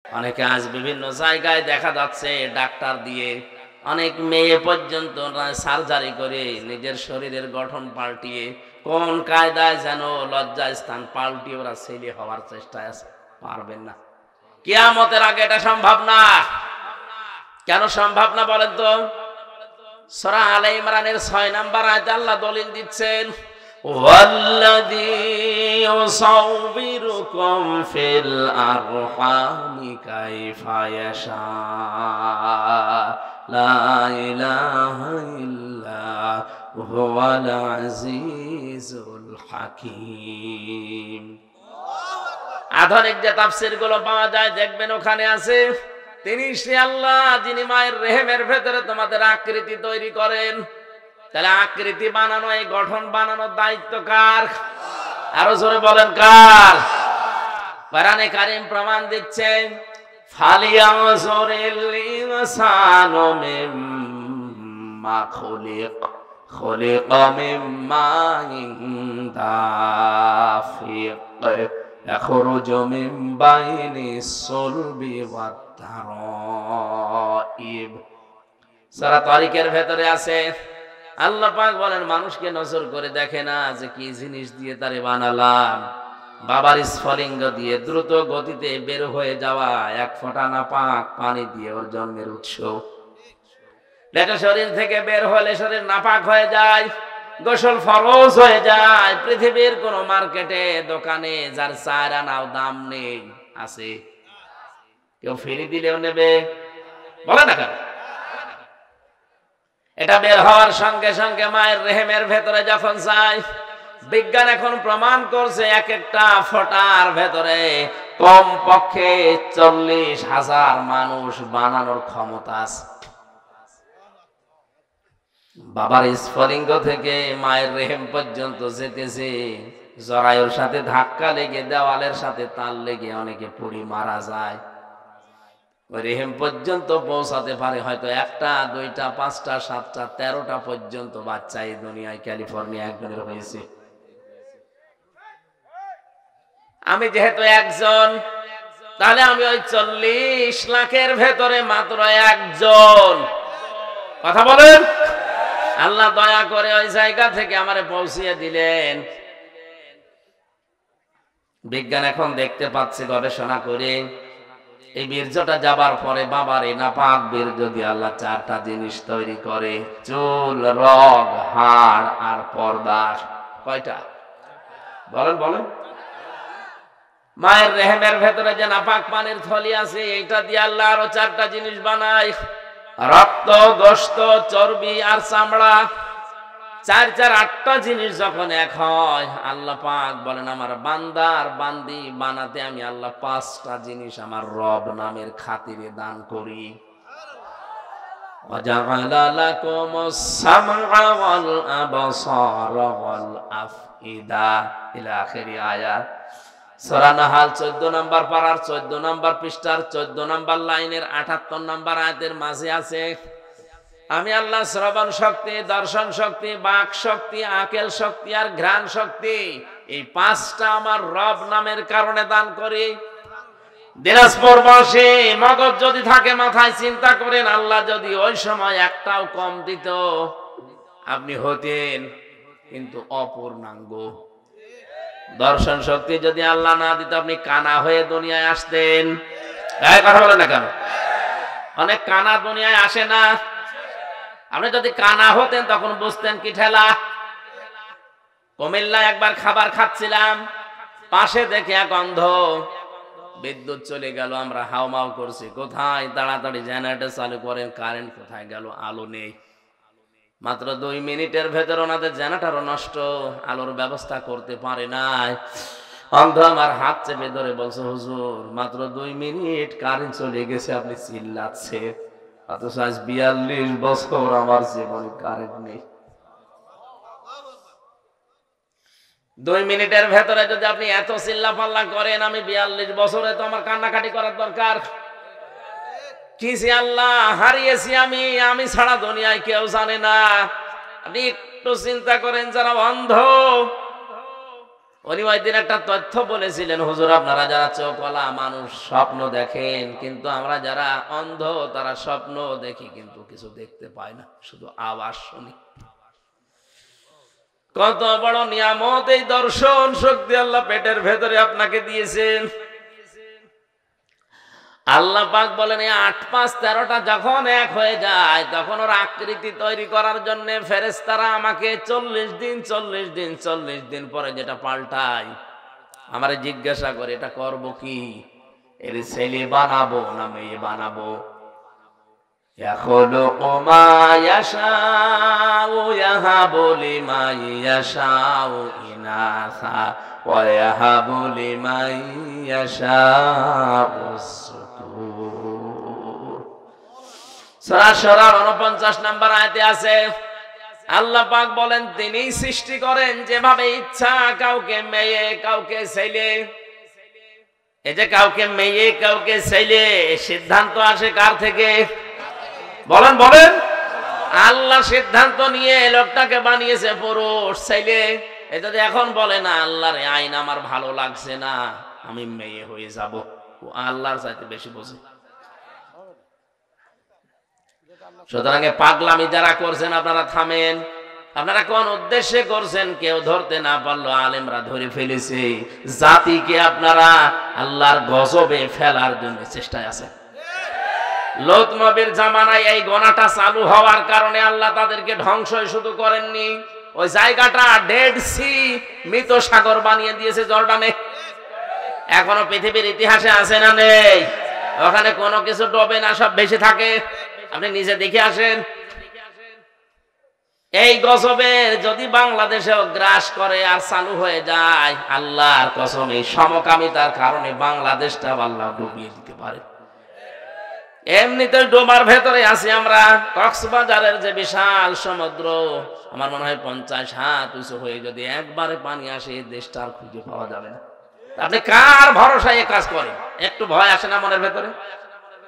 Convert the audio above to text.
অনেকে আজ বিভিন্ন জায়গায় দেখা যাচ্ছে ডাক্তার দিয়ে, অনেক মেয়ে পর্যন্ত সার্জারি করে নিজের শরীরের গঠন পাল্টিয়ে কোন কায়দায় যেন লজ্জা স্থান পাল্টিয়ে ওরা ছেলে হওয়ার চেষ্টায় আছে, পারবেন না। কিয়ামতের আগে এটা সম্ভব না। কেন সম্ভব না বলেন তো? সূরা আলে ইমরানের 6 নম্বর আয়াতে আল্লাহ দলিল দিচ্ছেন, ওয়াল্লাযী ইউসাউবিরুকুম ফিল আরহামি কাইফা ইয়াশা লা ইলাহা ইল্লা হুয়াল আজিজুল হাকীম। আধুনিক যে তাফসীর গুলো পাওয়া যায় দেখবেন ওখানে আছে, তিনি সে আল্লাহ যিনি মায়ের রেহেমের ভেতরে তোমাদের আকৃতি তৈরি করেন। তাহলে আকৃতি বানানো, এই গঠন বানানোর দায়িত্ব কার? আরো জোরে বলেন কার? কোরআনে কারীম প্রমাণ দিচ্ছে, ফালিয়ানজুরিল ইনসানু মিম্মা খুলিকা মিম্মা দাফিক ইয়াখরুজু মিন বাইনিস সুলবি ওয়াত তারাইব। সূরা তারিকের ভেতরে আছে, আল্লাহ পাক বলেন মানুষকে নজর করে দেখে না যে কি জিনিস দিয়ে তারে বানালাম। বাবার স্ফলিঙ্গ দিয়ে দ্রুত গতিতে বের হয়ে যাওয়া এক ফোঁটা নাপাক পানি দিয়ে ওর জন্মের উৎস। এটা শরীর থেকে বের হলে শরীর নাপাক হয়ে যায়, গোসল ফরজ হয়ে যায়। পৃথিবীর কোন মার্কেটে দোকানে যার 4 আনাও দাম নেই আছে? কেউ ফিরি দিলেও নেবে? বলে না কেন? এটা বের হওয়ার সঙ্গে সঙ্গে মায়ের রেহেমের ভেতরে যখন যায়, বিজ্ঞান এখন প্রমাণ করছে এক একটা ফোঁটার ভেতরে কম পক্ষে 40,000 মানুষ বানানোর ক্ষমতা আছে। বাবার স্ফলিঙ্গ থেকে মায়ের রেহেম পর্যন্ত যেতেছে, জরায়ুর সাথে ধাক্কা লেগে দেওয়ালের সাথে তাল লেগে অনেকে পুড়ি মারা যায়। ওই রেহেম পর্যন্ত পৌঁছাতে পারে হয়তো 1টা 2টা 5টা 7টা 13টা পর্যন্ত বাচ্চা এই দুনিয়ায় ক্যালিফোর্নিয়া একজনের হয়েছে। আমি যেহেতু একজন, তাহলে আমি ওই 40 লাখের ভেতরে মাত্র একজন। কথা বলেন। আল্লাহ দয়া করে ওই জায়গা থেকে আমারে পৌঁছিয়ে দিলেন। বিজ্ঞান এখন দেখতে পাচ্ছে গবেষণা করে, এই বীর্যটা যাবার পরে বাবার এই নাপাক বীর্য দিয়ে আল্লাহ 4টা জিনিস তৈরি করে, চুল, রগ, হাড় আর পর্দা। কয়টা বলেন বলেন? মায়ের রেহেমের ভেতরে যে নাপাক পানির থলি আছে, এইটা দিয়ে আল্লাহ আরো 4টা জিনিস বানায়, রক্ত, গোশত, চর্বি আর চামড়া। 4 8টা জিনিস যখন এক হয়, আল্লাহ পাক বলেন আমার বান্দা আর বান্দি বানাতে আমি আল্লাহ 5টা জিনিস আমার রব নামের খাতিরে দান করি। ওয়াজাআলা লাকুমুস সামআ ওয়াল আবসারা ওয়াল আফইদা ইলা আখিরি আয়াত। সূরা নাহাল 14 নম্বর পারার 14 নম্বর পৃষ্ঠার 14 নম্বর লাইনের 78 নম্বর আয়াতের মাঝে আছে, আমি আল্লাহ শ্রবণ শক্তি, দর্শন শক্তি, বাক শক্তি, আকেল শক্তি আর ঘ্রাণ শক্তি, এই 5টা আমার রব নামের কারণে দান করি। দিনাজপুর বসে মগজ যদি থাকে মাথায়, চিন্তা করেন আল্লাহ যদি ওই সময় একটাও কম দিত, আপনি হতেন কিন্তু অপূর্ণাঙ্গ। দর্শন শক্তি যদি আল্লাহ না দিত, আপনি কানা হয়ে দুনিয়ায় আসতেন। কথা বলেন না কেন? অনেক কানা দুনিয়ায় আসে না। আপনি যদি কানা হতেন তখন বুঝতেন কি ঠেলা। কুমিল্লায় একবার খাবার খাচ্ছিলাম, পাশে দেখে এক অন্ধ, বিদ্যুৎ চলে গেল, আমরা হাউমাউ করছি, কোথায়? তাড়াতাড়ি জেনারেটর চালু করেন। কারেন্ট কোথায় গেল? আলো নেই। মাত্র 2 মিনিটের ভেতর ওনাদের জেনারেটরও নষ্ট, আলোর ব্যবস্থা করতে পারে নাই। অন্ধ আমার হাত চেপে ধরে বলছে, হুজুর মাত্র 2 মিনিট কারেন্ট চলে গেছে, আপনি চিল্লাচ্ছে, অথচ আজ 42 বছর আমার জীবনে কারেন্ট নেই। 2 মিনিটের ভেতরে যদি আপনি এত চিল্লা পাল্লা করেন, আমি 42 বছরে তো আমার কান্নাকাটি করার দরকার কি? আল্লাহ হারিয়েছি আমি ছাড়া দুনিয়ায় কেউ জানে না। আপনি একটু চিন্তা করেন, যারা অন্ধ উনি ওই দিন একটা তথ্য বলেছিলেন, হুজুর আপনারা যারা চোখওয়ালা মানুষ স্বপ্ন দেখেন, কিন্তু আমরা যারা অন্ধ তারা স্বপ্ন দেখি কিন্তু কিছু দেখতে পাই না, শুধু আওয়াজ শুনি। কত বড় নিয়ামত এই দর্শন শক্তি আল্লাহ পেটের ভেতরে আপনাকে দিয়েছেন। আল্লাহ পাক বলেন, এই ৮, ৫, ১৩টা যখন এক হয়ে যায় তখন ওর আকৃতি তৈরি করার জন্য ফেরেশতারা আমাকে ৪০ দিন পরে যেটা পাল্টায়, আমারে জিজ্ঞাসা করে এটা করব কি, এর ছেলে বানাবো না মেয়ে বানাবো। ইয়াখলুকু মা ইয়াশাউ ইয়াহাবু লিমান ইয়াশাউ ইনাসা ওয়া ইয়াহাবু লিমান ইয়াশাউ সূরা শুরা ৪৯ নম্বর আয়াতে আছে, আল্লাহ পাক বলেন তিনি সৃষ্টি করেন যেভাবে ইচ্ছা, কাউকে মেয়ে কাউকে ছেলে। এই যে কাউকে মেয়ে কাউকে ছেলে, সিদ্ধান্ত আসে কার থেকে? বলেন বলেন। আল্লাহ সিদ্ধান্ত নিয়ে লোকটাকে বানিয়েছে পুরুষ ছেলে। এটা যদি এখন বলে না আল্লাহর আইন আমার ভালো লাগছে না, আমি মেয়ে হয়ে যাব, ও আল্লাহর চাইতে বেশি বোঝে। সুতরাং পাগলামি যারা করছেন আপনারা থামেন। আপনারা কোন উদ্দেশ্যে করছেন কেউ ধরতে না পারলো, আলেমরা ধরে ফেলেছে। জাতিকে আপনারা আল্লাহর গজবে ফেলার জন্য চেষ্টায় আছেন। লূত নবীর জামানায় এই গোনাটা চালু হওয়ার কারণে আল্লাহ তাদেরকে ধ্বংসই শুধু করেননি, ওই জায়গাটা ডেড সি, মৃত সাগর বানিয়ে দিয়েছে জর্ডানে। এখনো পৃথিবীর ইতিহাসে আছে না নেই? ওখানে কোনো কিছু ডোবে না, সব বেশি থাকে। আপনি নিজে দেখে আসেন। এই গজবের যদি বাংলাদেশেও গ্রাস করে আর চালু হয়ে যায়, আল্লাহর কসম এই সমকামিতার কারণে বাংলাদেশটা আল্লাহ ডুবিয়ে দিতে পারে। এমনিতে ডোবার ভেতরে আছি আমরা। কক্সবাজারের যে বিশাল সমুদ্র, আমার মনে হয় 50 হাত উঁচু হয়ে যদি একবারে পানি আসে, এই দেশটা আর খুঁজে পাওয়া যাবে না। আপনি কার ভরসায় কাজ করেন? একটু ভয় আসে না মনের ভেতরে?